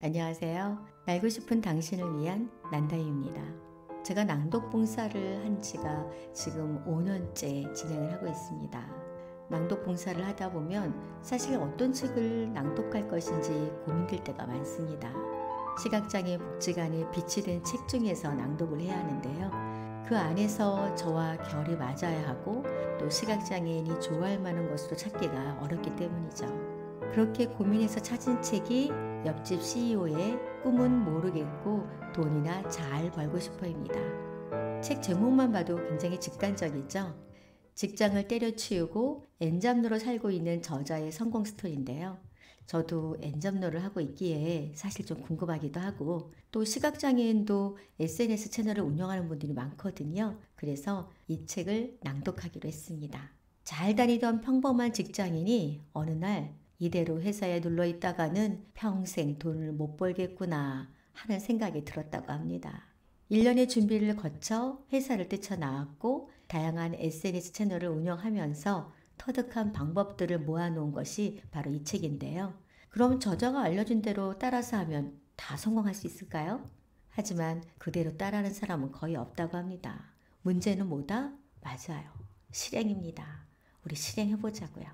안녕하세요. 날고 싶은 당신을 위한 난다희입니다. 제가 낭독 봉사를 한 지가 지금 5년째 진행을 하고 있습니다. 낭독 봉사를 하다 보면 사실 어떤 책을 낭독할 것인지 고민될 때가 많습니다. 시각장애인 복지관에 비치된 책 중에서 낭독을 해야 하는데요. 그 안에서 저와 결이 맞아야 하고 또 시각장애인이 좋아할 만한 것으로 찾기가 어렵기 때문이죠. 그렇게 고민해서 찾은 책이 옆집 CEO의 꿈은 모르겠고 돈이나 잘 벌고 싶어입니다. 책 제목만 봐도 굉장히 직관적이죠. 직장을 때려치우고 엔잡러로 살고 있는 저자의 성공 스토리인데요. 저도 엔잡러를 하고 있기에 사실 좀 궁금하기도 하고 또 시각장애인도 SNS 채널을 운영하는 분들이 많거든요. 그래서 이 책을 낭독하기로 했습니다. 잘 다니던 평범한 직장인이 어느 날 이대로 회사에 눌러 있다가는 평생 돈을 못 벌겠구나 하는 생각이 들었다고 합니다. 1년의 준비를 거쳐 회사를 뛰쳐나왔고 다양한 SNS 채널을 운영하면서 터득한 방법들을 모아놓은 것이 바로 이 책인데요. 그럼 저자가 알려준 대로 따라서 하면 다 성공할 수 있을까요? 하지만 그대로 따라하는 사람은 거의 없다고 합니다. 문제는 뭐다? 맞아요. 실행입니다. 우리 실행해보자고요.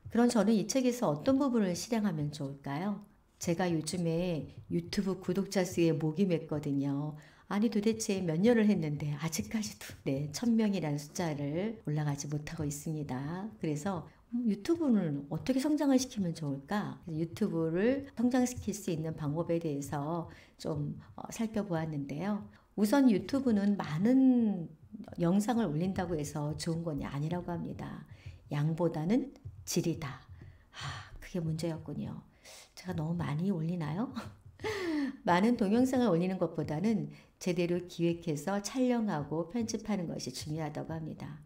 그럼 저는 이 책에서 어떤 부분을 실행하면 좋을까요? 제가 요즘에 유튜브 구독자 수에 목이 맸거든요. 아니 도대체 몇 년을 했는데 아직까지도 1000명이라는 숫자를 올라가지 못하고 있습니다. 그래서 유튜브는 어떻게 성장을 시키면 좋을까? 유튜브를 성장시킬 수 있는 방법에 대해서 좀 살펴보았는데요. 우선 유튜브는 많은 영상을 올린다고 해서 좋은 건 아니라고 합니다. 양보다는 질이다. 그게 문제였군요. 제가 너무 많이 올리나요? 많은 동영상을 올리는 것보다는 제대로 기획해서 촬영하고 편집하는 것이 중요하다고 합니다.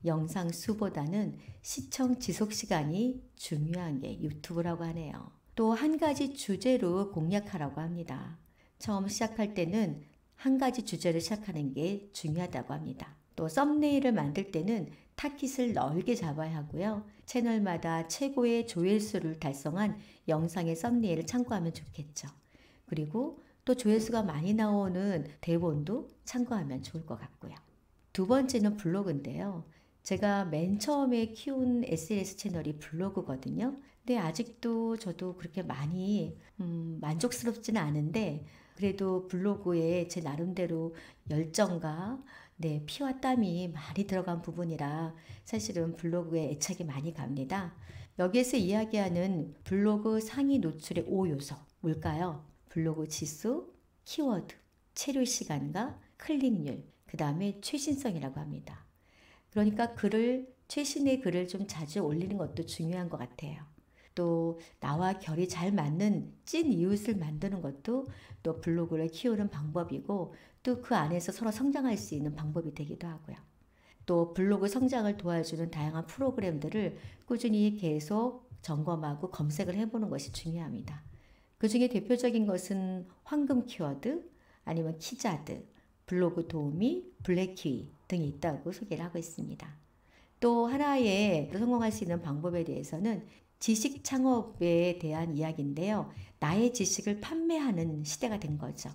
영상 수보다는 시청 지속 시간이 중요한 게 유튜브라고 하네요. 또 한 가지 주제로 공략하라고 합니다. 처음 시작할 때는 한 가지 주제로 시작하는 게 중요하다고 합니다. 또 썸네일을 만들 때는 타깃을 넓게 잡아야 하고요. 채널마다 최고의 조회수를 달성한 영상의 썸네일을 참고하면 좋겠죠. 그리고 또 조회수가 많이 나오는 대본도 참고하면 좋을 것 같고요. 두 번째는 블로그인데요. 제가 맨 처음에 키운 SNS 채널이 블로그거든요. 근데 아직도 저도 그렇게 많이 만족스럽지는 않은데 그래도 블로그에 제 나름대로 열정과 피와 땀이 많이 들어간 부분이라 사실은 블로그에 애착이 많이 갑니다. 여기에서 이야기하는 블로그 상위 노출의 5요소 뭘까요? 블로그 지수, 키워드, 체류 시간과 클릭률, 그 다음에 최신성이라고 합니다. 그러니까 최신의 글을 좀 자주 올리는 것도 중요한 것 같아요. 또 나와 결이 잘 맞는 찐 이웃을 만드는 것도 또 블로그를 키우는 방법이고 또 그 안에서 서로 성장할 수 있는 방법이 되기도 하고요. 또 블로그 성장을 도와주는 다양한 프로그램들을 꾸준히 계속 점검하고 검색을 해보는 것이 중요합니다. 그 중에 대표적인 것은 황금 키워드, 아니면 키자드, 블로그 도우미, 블랙키위 등이 있다고 소개를 하고 있습니다. 또 하나의 성공할 수 있는 방법에 대해서는 지식 창업에 대한 이야기인데요. 나의 지식을 판매하는 시대가 된 거죠.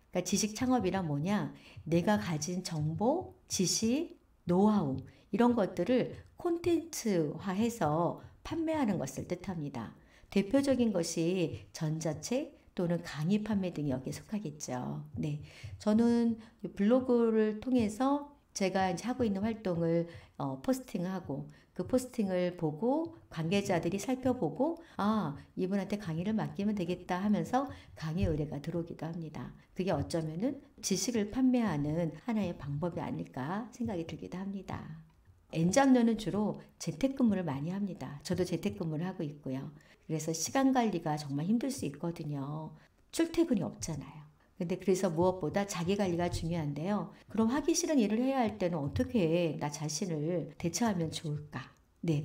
그러니까 지식 창업이란 뭐냐? 내가 가진 정보, 지식, 노하우 이런 것들을 콘텐츠화해서 판매하는 것을 뜻합니다. 대표적인 것이 전자책 또는 강의 판매 등이 여기에 속하겠죠. 저는 블로그를 통해서 제가 이제 하고 있는 활동을 포스팅하고 그 포스팅을 보고 관계자들이 살펴보고 이분한테 강의를 맡기면 되겠다 하면서 강의 의뢰가 들어오기도 합니다. 그게 어쩌면은 지식을 판매하는 하나의 방법이 아닐까 생각이 들기도 합니다. 엔잡러는 주로 재택근무를 많이 합니다. 저도 재택근무를 하고 있고요. 그래서 시간 관리가 정말 힘들 수 있거든요. 출퇴근이 없잖아요. 근데 그래서 무엇보다 자기 관리가 중요한데요. 그럼 하기 싫은 일을 해야 할 때는 어떻게 나 자신을 대처하면 좋을까?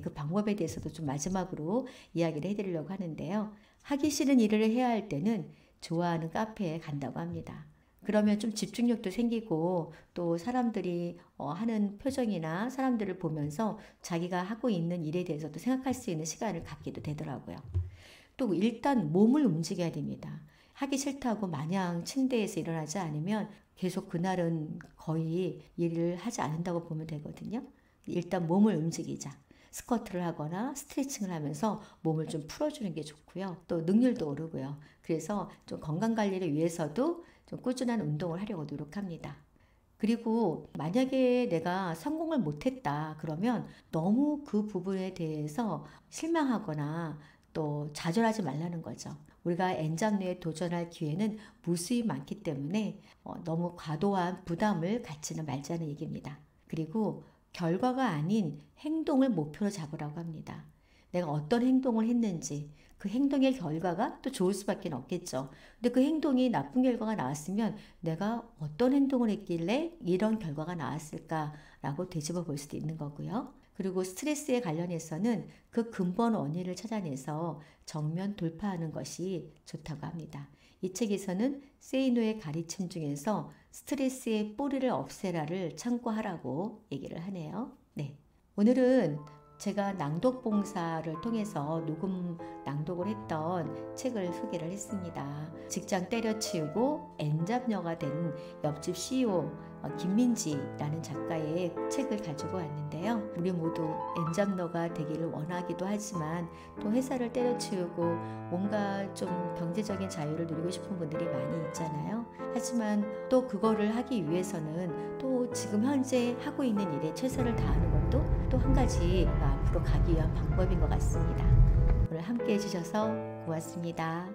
그 방법에 대해서도 좀 마지막으로 이야기를 해드리려고 하는데요. 하기 싫은 일을 해야 할 때는 좋아하는 카페에 간다고 합니다. 그러면 좀 집중력도 생기고 또 사람들이 하는 표정이나 사람들을 보면서 자기가 하고 있는 일에 대해서도 생각할 수 있는 시간을 갖기도 되더라고요. 또 일단 몸을 움직여야 됩니다. 하기 싫다고 마냥 침대에서 일어나지 않으면 계속 그날은 거의 일을 하지 않는다고 보면 되거든요. 일단 몸을 움직이자. 스쿼트를 하거나 스트레칭을 하면서 몸을 좀 풀어주는 게 좋고요. 또 능률도 오르고요. 그래서 좀 건강관리를 위해서도 좀 꾸준한 운동을 하려고 노력합니다. 그리고 만약에 내가 성공을 못했다 그러면 너무 그 부분에 대해서 실망하거나 또 좌절하지 말라는 거죠. 우리가 N잡내에 도전할 기회는 무수히 많기 때문에 너무 과도한 부담을 갖지는 말자는 얘기입니다. 그리고 결과가 아닌 행동을 목표로 잡으라고 합니다. 내가 어떤 행동을 했는지 그 행동의 결과가 또 좋을 수밖에 없겠죠. 근데 그 행동이 나쁜 결과가 나왔으면 내가 어떤 행동을 했길래 이런 결과가 나왔을까라고 되짚어 볼 수도 있는 거고요. 그리고 스트레스에 관련해서는 그 근본 원인을 찾아내서 정면 돌파하는 것이 좋다고 합니다. 이 책에서는 세이노의 가르침 중에서 스트레스의 뿌리를 없애라를 참고하라고 얘기를 하네요. 네, 오늘은 제가 낭독봉사를 통해서 녹음 낭독을 했던 책을 소개를 했습니다. 직장 때려치우고 N잡녀가 된 옆집 CEO 김민지라는 작가의 책을 가지고 왔는데요. 우리 모두 N잡녀가 되기를 원하기도 하지만 또 회사를 때려치우고 뭔가 좀 경제적인 자유를 누리고 싶은 분들이 많이 있잖아요. 하지만 또 그거를 하기 위해서는 또 지금 현재 하고 있는 일에 최선을 다하는 것도 또 한 가지 앞으로 가기 위한 방법인 것 같습니다. 오늘 함께 해주셔서 고맙습니다.